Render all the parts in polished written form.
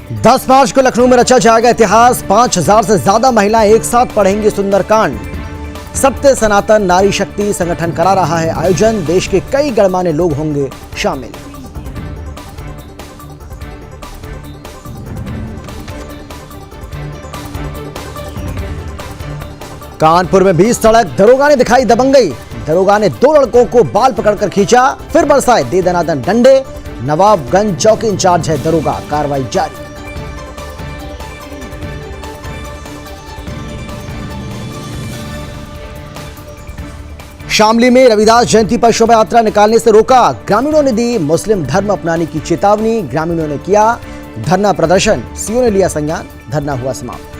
10 मार्च को लखनऊ में रचा जाएगा इतिहास। 5000 से ज्यादा महिलाएं एक साथ पढ़ेंगी सुंदरकांड। सत्य सनातन नारी शक्ति संगठन करा रहा है आयोजन। देश के कई गणमान्य लोग होंगे शामिल। कानपुर में 20 सड़क, दरोगा ने दिखाई दबंगई। दरोगा ने 2 लड़कों को बाल पकड़कर खींचा, फिर बरसाए दे दनादन डंडे। नवाबगंज चौकी इंचार्ज है दरोगा, कार्रवाई जारी। शामली में रविदास जयंती पर शोभा यात्रा निकालने से रोका। ग्रामीणों ने दी मुस्लिम धर्म अपनाने की चेतावनी। ग्रामीणों ने किया धरना प्रदर्शन। सीओ ने लिया संज्ञान। धरना हुआ समाप्त।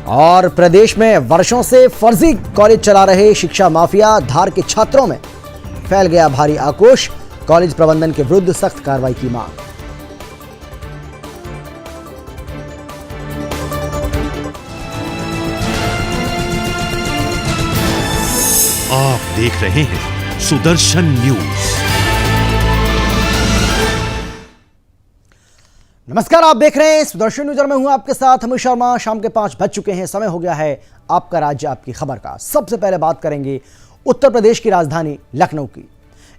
और प्रदेश में वर्षों से फर्जी कॉलेज चला रहे शिक्षा माफिया धार के छात्रों में फैल गया भारी आक्रोश। कॉलेज प्रबंधन के विरुद्ध सख्त कार्रवाई की मांग। आप देख रहे हैं सुदर्शन न्यूज। नमस्कार, आप देख रहे हैं सुदर्शन न्यूज और मैं हूं आपके साथ अमित शर्मा। शाम के 5 बज चुके हैं। समय हो गया है आपका राज्य आपकी खबर का। सबसे पहले बात करेंगे उत्तर प्रदेश की राजधानी लखनऊ की,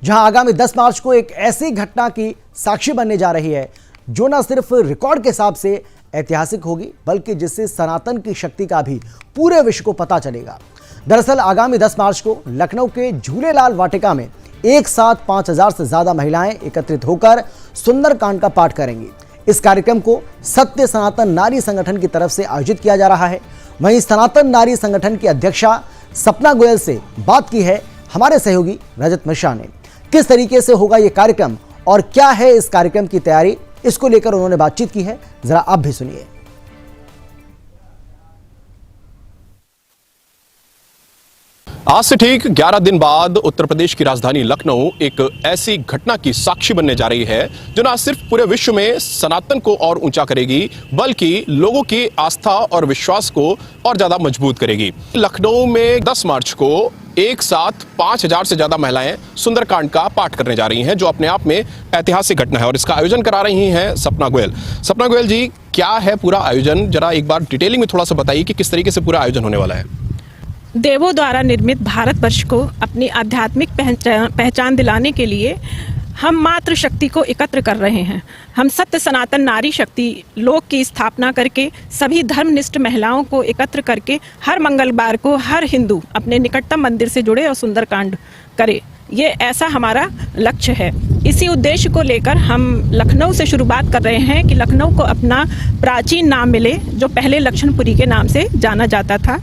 जहां आगामी 10 मार्च को एक ऐसी घटना की साक्षी बनने जा रही है जो न सिर्फ रिकॉर्ड के हिसाब से ऐतिहासिक होगी, बल्कि जिससे सनातन की शक्ति का भी पूरे विश्व को पता चलेगा। दरअसल आगामी 10 मार्च को लखनऊ के झूलेलाल वाटिका में एक साथ 5000 से ज्यादा महिलाएं एकत्रित होकर सुंदरकांड का पाठ करेंगी। इस कार्यक्रम को सत्य सनातन नारी संगठन की तरफ से आयोजित किया जा रहा है। वहीं सनातन नारी संगठन की अध्यक्षा सपना गोयल से बात की है हमारे सहयोगी रजत मिश्रा ने। किस तरीके से होगा यह कार्यक्रम और क्या है इस कार्यक्रम की तैयारी, इसको लेकर उन्होंने बातचीत की है। जरा आप भी सुनिए। आज से ठीक 11 दिन बाद उत्तर प्रदेश की राजधानी लखनऊ एक ऐसी घटना की साक्षी बनने जा रही है जो न सिर्फ पूरे विश्व में सनातन को और ऊंचा करेगी, बल्कि लोगों की आस्था और विश्वास को और ज्यादा मजबूत करेगी। लखनऊ में 10 मार्च को एक साथ 5000 से ज्यादा महिलाएं सुंदरकांड का पाठ करने जा रही हैं, जो अपने आप में ऐतिहासिक घटना है। और इसका आयोजन करा रही हैं सपना गोयल। सपना गोयल जी, क्या है पूरा आयोजन? जरा एक बार डिटेलिंग में थोड़ा सा बताइए कि किस तरीके से पूरा आयोजन होने वाला है। देवों द्वारा निर्मित भारतवर्ष को अपनी आध्यात्मिक पहचान दिलाने के लिए हम मातृ शक्ति को एकत्र कर रहे हैं। हम सत्य सनातन नारी शक्ति लोक की स्थापना करके सभी धर्मनिष्ठ महिलाओं को एकत्र करके हर मंगलवार को हर हिंदू अपने निकटतम मंदिर से जुड़े और सुंदरकांड करे। ये ऐसा हमारा लक्ष्य है। इसी उद्देश्य को लेकर हम लखनऊ से शुरुआत कर रहे हैं कि लखनऊ को अपना प्राचीन नाम मिले, जो पहले लक्ष्मणपुरी के नाम से जाना जाता था।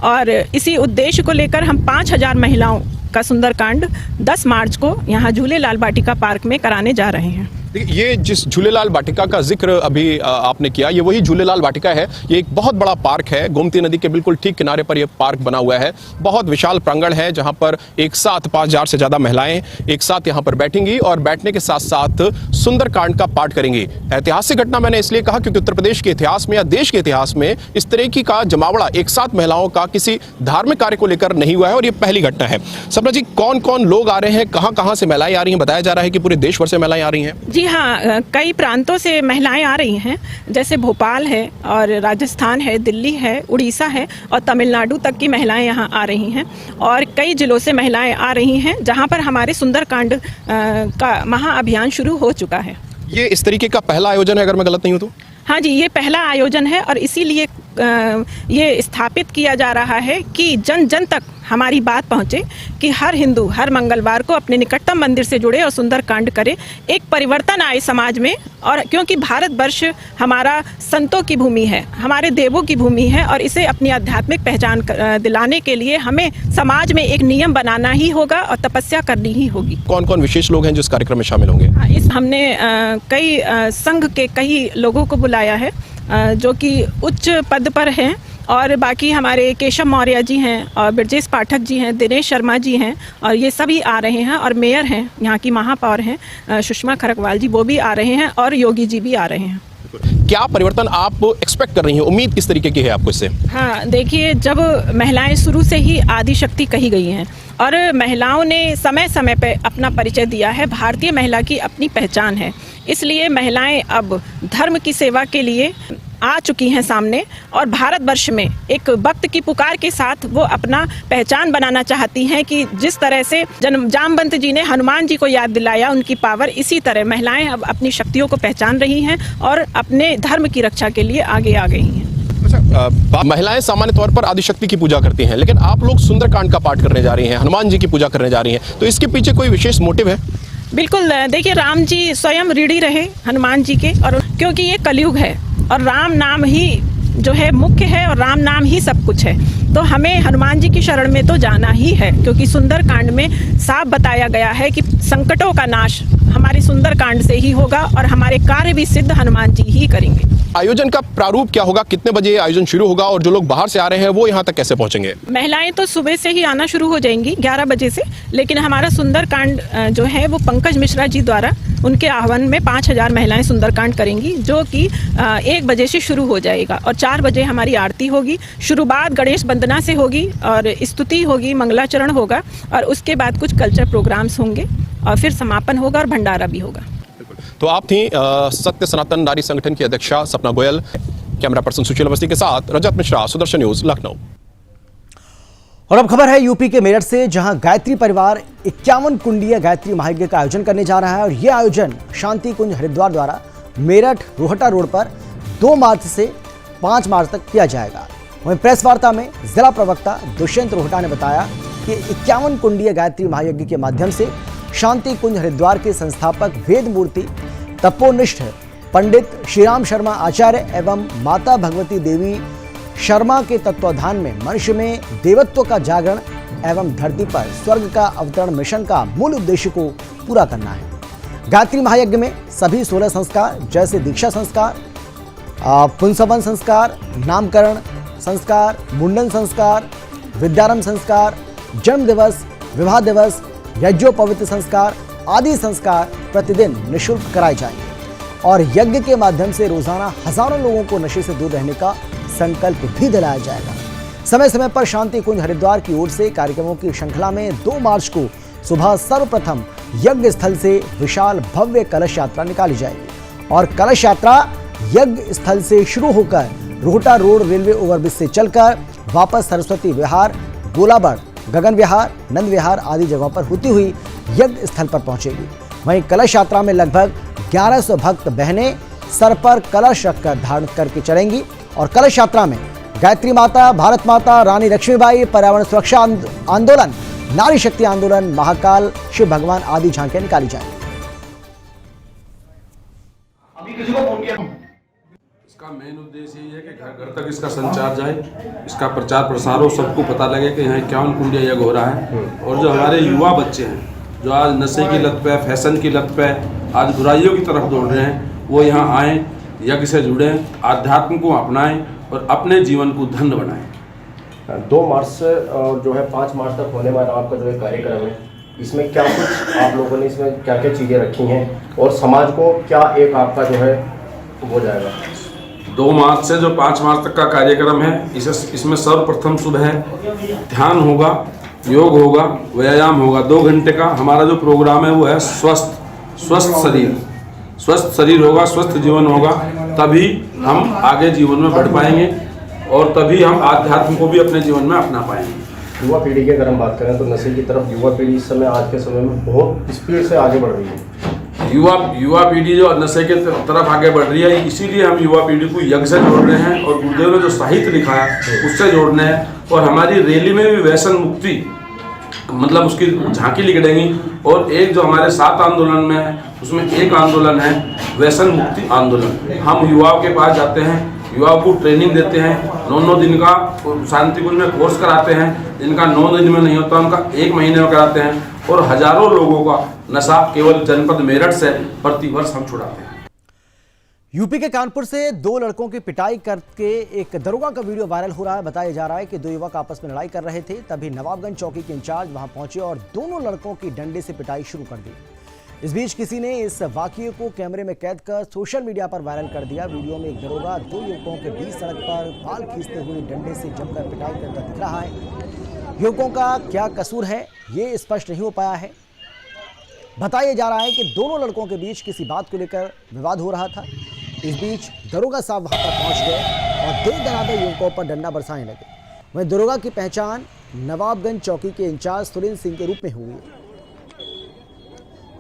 और इसी उद्देश्य को लेकर हम 5000 महिलाओं का सुंदरकांड 10 मार्च को यहाँ झूलेलाल वाटिका पार्क में कराने जा रहे हैं। ये जिस झूलेलाल वाटिका का जिक्र अभी आपने किया, ये वही झूलेलाल वाटिका है। ये एक बहुत बड़ा पार्क है। गोमती नदी के बिल्कुल ठीक किनारे पर यह पार्क बना हुआ है। बहुत विशाल प्रांगण है जहां पर एक साथ 5000 से ज्यादा महिलाएं एक साथ यहां पर बैठेंगी और बैठने के साथ साथ सुंदरकांड का पाठ करेंगी। ऐतिहासिक घटना मैंने इसलिए कहा क्योंकि उत्तर प्रदेश के इतिहास में या देश के इतिहास में इस तरीके का जमावड़ा एक साथ महिलाओं का किसी धार्मिक कार्य को लेकर नहीं हुआ है और ये पहली घटना है। सपना जी, कौन कौन लोग आ रहे हैं, कहां से महिलाएं आ रही हैं? बताया जा रहा है कि पूरे देश भर से महिलाएं आ रही हैं। जी हाँ, कई प्रांतों से महिलाएं आ रही हैं, जैसे भोपाल है और राजस्थान है, दिल्ली है, उड़ीसा है और तमिलनाडु तक की महिलाएं यहाँ आ रही हैं। और कई जिलों से महिलाएं आ रही हैं जहाँ पर हमारे सुंदरकांड का महाअभियान शुरू हो चुका है। ये इस तरीके का पहला आयोजन है, अगर मैं गलत नहीं हूँ तो? हाँ जी, ये पहला आयोजन है और इसीलिए ये स्थापित किया जा रहा है कि जन जन तक हमारी बात पहुंचे कि हर हिंदू हर मंगलवार को अपने निकटतम मंदिर से जुड़े और सुंदरकांड करे। एक परिवर्तन आए समाज में। और क्योंकि भारतवर्ष हमारा संतों की भूमि है, हमारे देवों की भूमि है और इसे अपनी आध्यात्मिक पहचान दिलाने के लिए हमें समाज में एक नियम बनाना ही होगा और तपस्या करनी ही होगी। कौन कौन विशेष लोग हैं जो इस कार्यक्रम में शामिल होंगे? हमने कई संघ के कई लोगों को बुलाया है जो कि उच्च पद पर हैं। और बाकी हमारे केशव मौर्य जी हैं और ब्रजेश पाठक जी हैं, दिनेश शर्मा जी हैं और ये सभी आ रहे हैं। और मेयर हैं, यहाँ की महापौर हैं सुषमा खरकवाल जी, वो भी आ रहे हैं और योगी जी भी आ रहे हैं। क्या परिवर्तन आप एक्सपेक्ट कर रही हैं, उम्मीद किस तरीके की है आपको इससे? हाँ, देखिए, जब महिलाएं शुरू से ही आदि शक्ति कही गई हैं और महिलाओं ने समय समय पर अपना परिचय दिया है, भारतीय महिला की अपनी पहचान है, इसलिए महिलाएं अब धर्म की सेवा के लिए आ चुकी हैं सामने और भारतवर्ष में एक भक्त की पुकार के साथ वो अपना पहचान बनाना चाहती हैं कि जिस तरह से जामवंत जी ने हनुमान जी को याद दिलाया उनकी पावर, इसी तरह महिलाएं अब अपनी शक्तियों को पहचान रही हैं और अपने धर्म की रक्षा के लिए आगे आ गई हैं। महिलाएं सामान्य तौर पर आदिशक्ति की पूजा करती हैं, लेकिन आप लोग सुंदरकांड का पाठ करने जा रही हैं, हनुमान जी की पूजा करने जा रही हैं, तो इसके पीछे कोई विशेष मोटिव है? बिल्कुल, देखिए, राम जी स्वयं ऋणी रहे हनुमान जी के, और क्योंकि ये कलयुग है और राम नाम ही जो है मुख्य है और राम नाम ही सब कुछ है, तो हमें हनुमान जी की शरण में तो जाना ही है, क्योंकि सुंदरकांड में साफ बताया गया है कि संकटों का नाश हमारे सुंदरकांड से ही होगा और हमारे कार्य भी सिद्ध हनुमान जी ही करेंगे। आयोजन का प्रारूप क्या होगा, कितने बजे आयोजन शुरू होगा और जो लोग बाहर से आ रहे हैं वो यहाँ तक कैसे पहुँचेंगे? महिलाएं तो सुबह से ही आना शुरू हो जाएंगी 11 बजे से, लेकिन हमारा सुंदरकांड जो है वो पंकज मिश्रा जी द्वारा उनके आह्वान में 5000 महिलाएं सुंदरकांड करेंगी, जो कि 1 बजे से शुरू हो जाएगा और 4 बजे हमारी आरती होगी। शुरुआत गणेश वंदना से होगी और स्तुति होगी, मंगलाचरण होगा और उसके बाद कुछ कल्चर प्रोग्राम्स होंगे और फिर समापन होगा और भंडारा भी होगा। तो आप थी सत्य सनातन नारी संगठन की अध्यक्षा सपना गोयल। कैमरा पर्सन सुशील अवस्थी के साथ रजत मिश्रा, सुदर्शन न्यूज, लखनऊ। और अब खबर है यूपी के मेरठ से, जहां गायत्री परिवार 51 कुंडीय गायत्री महायज्ञ का आयोजन करने जा रहा है। और यह आयोजन शांति कुंज हरिद्वार द्वारा मेरठ रोहटा रोड पर 2 मार्च से 5 मार्च तक किया जाएगा। वहीं प्रेस वार्ता में जिला प्रवक्ता दुष्यंत रोहटा ने बताया कि 51 कुंडीय गायत्री महायज्ञ के माध्यम से शांति कुंज हरिद्वार के संस्थापक वेद मूर्ति तपोनिष्ठ पंडित श्रीराम शर्मा आचार्य एवं माता भगवती देवी शर्मा के तत्वाधान में मनुष्य में देवत्व का जागरण एवं धरती पर स्वर्ग का अवतरण मिशन का मूल उद्देश्य को पूरा करना है। गायत्री महायज्ञ में सभी 16 संस्कार जैसे दीक्षा संस्कार, पुंसवन संस्कार, नामकरण संस्कार, मुंडन संस्कार, विद्यारंभ संस्कार, जन्म दिवस, विवाह दिवस, यज्ञोपवीत संस्कार आदि संस्कार प्रतिदिन निःशुल्क कराए जाएंगे और यज्ञ के माध्यम से रोजाना हजारों लोगों को नशे से दूर रहने का संकल्प भी दिलाया जाएगा। समय समय पर शांति कुंज हरिद्वार की ओर से कार्यक्रमों की श्रृंखला में 2 मार्च को सुबह सर्वप्रथम यज्ञ स्थल से विशाल भव्य कलश यात्रा निकाली जाएगी और कलश यात्रा यज्ञ स्थल से शुरू होकर रोहटा रोड रेलवे ओवरब्रिज से चलकर वापस सरस्वती विहार, गोलाबड़, गगन विहार, नंद विहार आदि जगहों पर होती हुई यज्ञ स्थल पर पहुंचेगी। वहीं कलश यात्रा में लगभग 1100 भक्त बहनें सर पर कलश रखकर धारण करके चलेंगी और कलश यात्रा में गायत्री माता, भारत माता, रानी लक्ष्मीबाई, पर्यावरण सुरक्षा आंदोलन, नारी शक्ति आंदोलन, महाकाल, शिव भगवान आदि झांकियां निकाली जाएंगी। इसका मेन उद्देश्य ये है कि घर घर तक इसका संचार जाए, इसका प्रचार प्रसार हो, सबको पता लगे कि यहाँ 51 कुंडिया यज्ञ हो रहा है। और जो हमारे युवा बच्चे हैं जो आज नशे की लत पे, फैशन की लत पे, आज बुराइयों की तरफ दौड़ रहे हैं, वो यहाँ आएँ, यज्ञ से जुड़ें, आध्यात्म को अपनाएं और अपने जीवन को धन्य बनाएं। 2 मार्च से और जो है 5 मार्च तक होने वाला आपका जो है कार्यक्रम है, इसमें क्या कुछ आप लोगों ने इसमें क्या क्या चीज़ें रखी हैं और समाज को क्या एक आपका जो है हो जाएगा? 2 मार्च से जो 5 मार्च तक का कार्यक्रम है, इसमें सर्वप्रथम सुबह ध्यान होगा, योग होगा, व्यायाम होगा। 2 घंटे का हमारा जो प्रोग्राम है वो है स्वस्थ शरीर। स्वस्थ शरीर होगा, स्वस्थ जीवन होगा, तभी हम आगे जीवन में बढ़ पाएंगे और तभी हम आध्यात्म को भी अपने जीवन में अपना पाएंगे। युवा पीढ़ी की अगर हम बात करें तो नशे की तरफ युवा पीढ़ी इस समय आज के समय में बहुत स्पीड से आगे बढ़ रही है। युवा पीढ़ी जो नशे के तरफ आगे बढ़ रही है, इसीलिए हम युवा पीढ़ी को यज्ञ से जोड़ रहे हैं और गुरुदेव ने जो साहित्य लिखा है उससे जोड़ने हैं। और हमारी रैली में भी व्यसन मुक्ति मतलब उसकी झांकी निकलेंगी। और एक जो हमारे 7 आंदोलन में है उसमें एक आंदोलन है व्यसन मुक्ति आंदोलन। हम युवाओं के पास जाते हैं, युवाओं को ट्रेनिंग देते हैं, 9 दिन का शांति कुंज में कोर्स कराते हैं। जिनका 9 दिन में नहीं होता उनका 1 महीने में कराते हैं और हजारों लोगों का नशा केवल जनपद मेरठ से प्रतिवर्ष हम छुड़ाते हैं। यूपी के कानपुर से 2 लड़कों की पिटाई करके एक दरोगा का वीडियो वायरल हो रहा है। बताया जा रहा है कि 2 युवक आपस में लड़ाई कर रहे थे, तभी नवाबगंज चौकी के इंचार्ज वहां पहुंचे और दोनों लड़कों की डंडे से पिटाई शुरू कर दी। इस बीच किसी ने इस वाकये को कैमरे में कैद कर सोशल मीडिया पर वायरल कर दिया। वीडियो में एक दरोगा 2 युवकों के बीच सड़क पर बाल खींचते हुए डंडे से जमकर पिटाई करता दिख रहा है। युवकों का क्या कसूर है ये स्पष्ट नहीं हो पाया है। बताया जा रहा है कि दोनों लड़कों के बीच किसी बात को लेकर विवाद हो रहा था। इस बीच दरोगा साहब वहां पर पहुंच गए और दे दनादे युवकों पर डंडा बरसाने लगे। वहीं दरोगा की पहचान नवाबगंज चौकी के इंचार्ज सुरेंद्र सिंह के रूप में हुई है।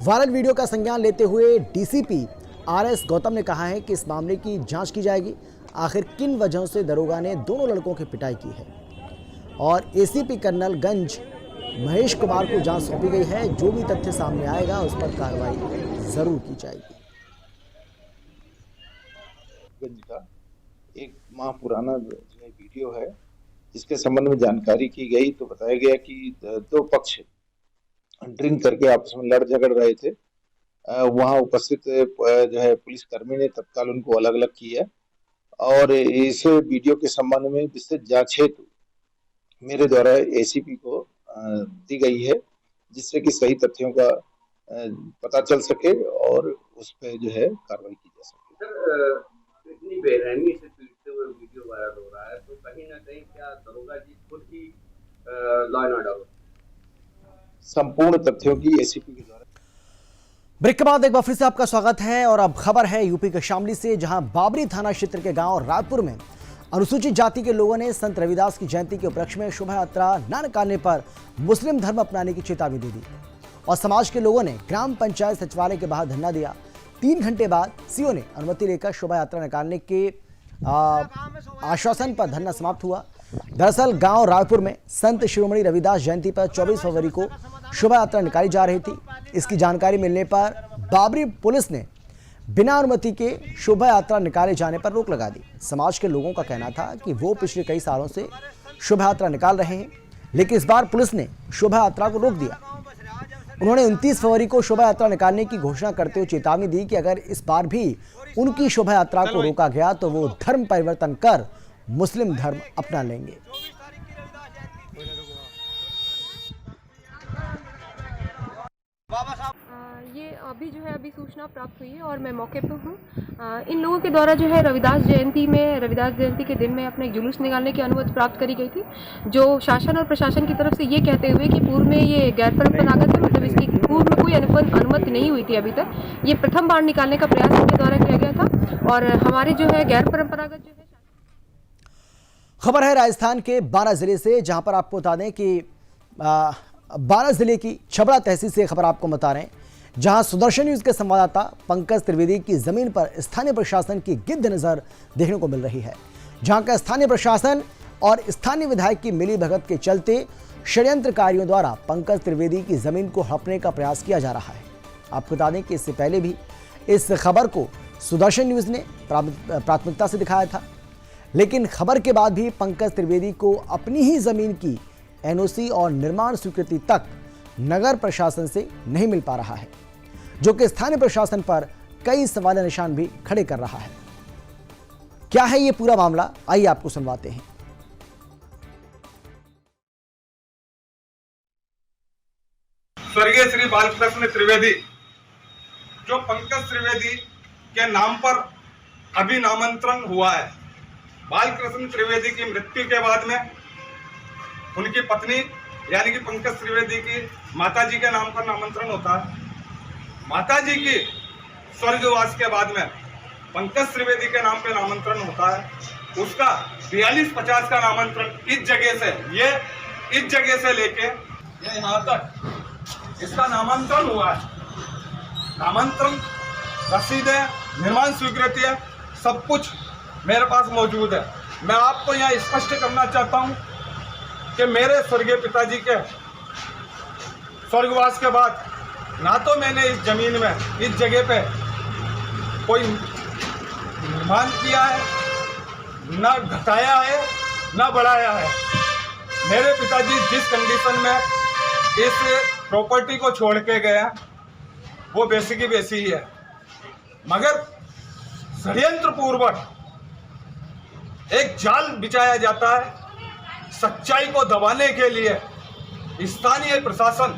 वायरल वीडियो का संज्ञान लेते हुए डीसीपी आरएस गौतम ने कहा है कि इस मामले की जांच की जाएगी, आखिर किन वजहों से दरोगा ने दोनों लड़कों की पिटाई की है। और एसीपी कर्नल गंज महेश कुमार को जांच सौंपी गई है। जो भी तथ्य सामने आएगा उस पर कार्रवाई जरूर की जाएगी। गंज का एक माह पुराना जो है वीडियो है, जिसके संबंध में जानकारी की गई तो बताया गया कि 2 पक्ष ड्रिंक करके आपस में लड़ झगड़ रहे थे। वहां उपस्थित जो है पुलिसकर्मी ने तत्काल उनको अलग अलग किया और इस वीडियो के संबंध में विस्तृत जांच हेतु मेरे द्वारा एसीपी को दी गई है, जिससे कि सही तथ्यों का पता चल सके और उस पर जो है कार्रवाई की जा सके। सर, इतनी बेरहमी से पीटते हुए वीडियो वायरल हो रहा है, तो कहीं ना कहीं क्या दरोगा जी खुद ही लॉ एंड ऑर्डर संपूर्ण तथ्यों की एसीपी के द्वारा। ब्रेक के बाद एक बार फिर से आपका स्वागत है और अब खबर है यूपी के शामली से, जहां बाबरी थाना क्षेत्र के गांव रायपुर में अनुसूचित जाति के लोगों ने संत रविदास की जयंती के उपलक्ष्य में शोभा यात्रा न निकालने पर मुस्लिम धर्म अपनाने की चेतावनी दे दी और समाज के लोगों ने ग्राम पंचायत सचिवालय के बाहर धरना दिया। 3 घंटे बाद सीओ ने अनुमति लेकर शोभा यात्रा निकालने के आश्वासन पर धरना समाप्त हुआ। दरअसल गांव रायपुर में संत शिरोमणि रविदास जयंती पर 24 फरवरी को शोभा यात्रा निकाली जा रही थी। इसकी जानकारी मिलने पर बाबरी पुलिस ने बिना अनुमति के शोभा यात्रा निकाले जाने पर रोक लगा दी। समाज के लोगों का कहना था कि वो पिछले कई सालों से शोभा यात्रा निकाल रहे हैं, लेकिन इस बार पुलिस ने शोभा यात्रा को रोक दिया। उन्होंने 29 फरवरी को शोभा यात्रा निकालने की घोषणा करते हुए चेतावनी दी कि अगर इस बार भी उनकी शोभा यात्रा को रोका गया तो वो धर्म परिवर्तन कर मुस्लिम धर्म अपना लेंगे। ये अभी जो है अभी सूचना प्राप्त हुई है और मैं मौके पर हूँ। इन लोगों के द्वारा जो है रविदास जयंती के दिन में अपने जुलूस निकालने की अनुमति प्राप्त करी गई थी, जो शासन और प्रशासन की तरफ से ये कहते हुए कि पूर्व में ये गैर परंपरागत है, मतलब इसकी पूर्व में कोई अनुमति नहीं हुई थी। अभी तक ये प्रथम बार निकालने का प्रयास इनके द्वारा किया गया था और हमारे जो है गैर परंपरागत जो है। खबर है राजस्थान के 12 जिले से, जहां पर आपको बता दें कि 12 जिले की छबड़ा तहसील से खबर आपको बता रहे हैं, जहां सुदर्शन न्यूज के संवाददाता पंकज त्रिवेदी की जमीन पर स्थानीय प्रशासन की गिद्ध नजर देखने को मिल रही है। जहां का स्थानीय प्रशासन और स्थानीय विधायक की मिलीभगत के चलते षड्यंत्रकारियों द्वारा पंकज त्रिवेदी की जमीन को हड़पने का प्रयास किया जा रहा है। आपको बता दें कि इससे पहले भी इस खबर को सुदर्शन न्यूज ने प्राथमिकता से दिखाया था, लेकिन खबर के बाद भी पंकज त्रिवेदी को अपनी ही जमीन की एनओसी और निर्माण स्वीकृति तक नगर प्रशासन से नहीं मिल पा रहा है, जो कि स्थानीय प्रशासन पर कई सवाल निशान भी खड़े कर रहा है। क्या है ये पूरा मामला, आइए आपको सुनवाते हैं। स्वर्गीय श्री बालकृष्ण त्रिवेदी, जो पंकज त्रिवेदी के नाम पर अभी नामांतरण हुआ है। बालकृष्ण त्रिवेदी की मृत्यु के बाद में उनकी पत्नी यानी कि पंकज त्रिवेदी की माताजी के नाम पर नामांतरण होता है। माताजी की स्वर्गवास के बाद में पंकज त्रिवेदी के नाम पे नामांतरण होता है। उसका 42-50 का नामांतरण इस जगह से लेके ये यहाँ तक इसका नामांतरण हुआ है। नामांतरण रसीद है, निर्माण स्वीकृति है, सब कुछ मेरे पास मौजूद है। मैं आपको यहाँ स्पष्ट करना चाहता हूँ कि मेरे स्वर्गीय पिताजी के स्वर्गवास के बाद ना तो मैंने इस जमीन में इस जगह पे कोई निर्माण किया है, ना घटाया है, ना बढ़ाया है। मेरे पिताजी जिस कंडीशन में इस प्रॉपर्टी को छोड़ के गए हैं वो वैसी की वैसी ही है, मगर षड्यंत्र पूर्वक एक जाल बिछाया जाता है सच्चाई को दबाने के लिए। स्थानीय प्रशासन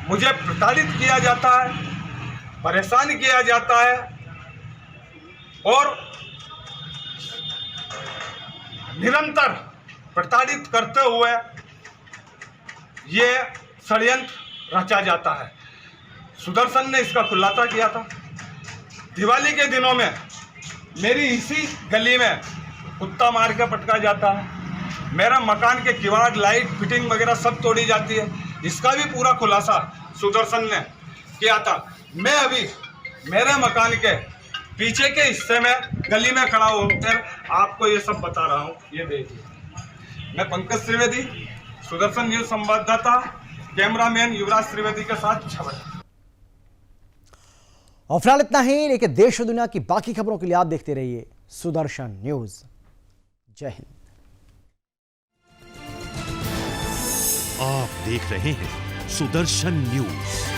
मुझे प्रताड़ित किया जाता है, परेशान किया जाता है और निरंतर प्रताड़ित करते हुए ये षड्यंत्र रचा जाता है। सुदर्शन ने इसका खुलासा किया था। दिवाली के दिनों में मेरी इसी गली में कुत्ता मार के पटका जाता है, मेरा मकान के किवाड़, लाइट, फिटिंग वगैरह सब तोड़ी जाती है। इसका भी पूरा खुलासा सुदर्शन ने किया था। मैं अभी मेरे मकान के पीछे के हिस्से में गली में खड़ा होकर आपको ये सब बता रहा हूँ। ये देखिए, मैं पंकज त्रिवेदी, सुदर्शन न्यूज संवाददाता, कैमरामैन युवराज त्रिवेदी के साथ छवड़ा। और फिलहाल इतना ही, लेकिन देश और दुनिया की बाकी खबरों के लिए आप देखते रहिए सुदर्शन न्यूज। जय हिंद। आप देख रहे हैं सुदर्शन न्यूज।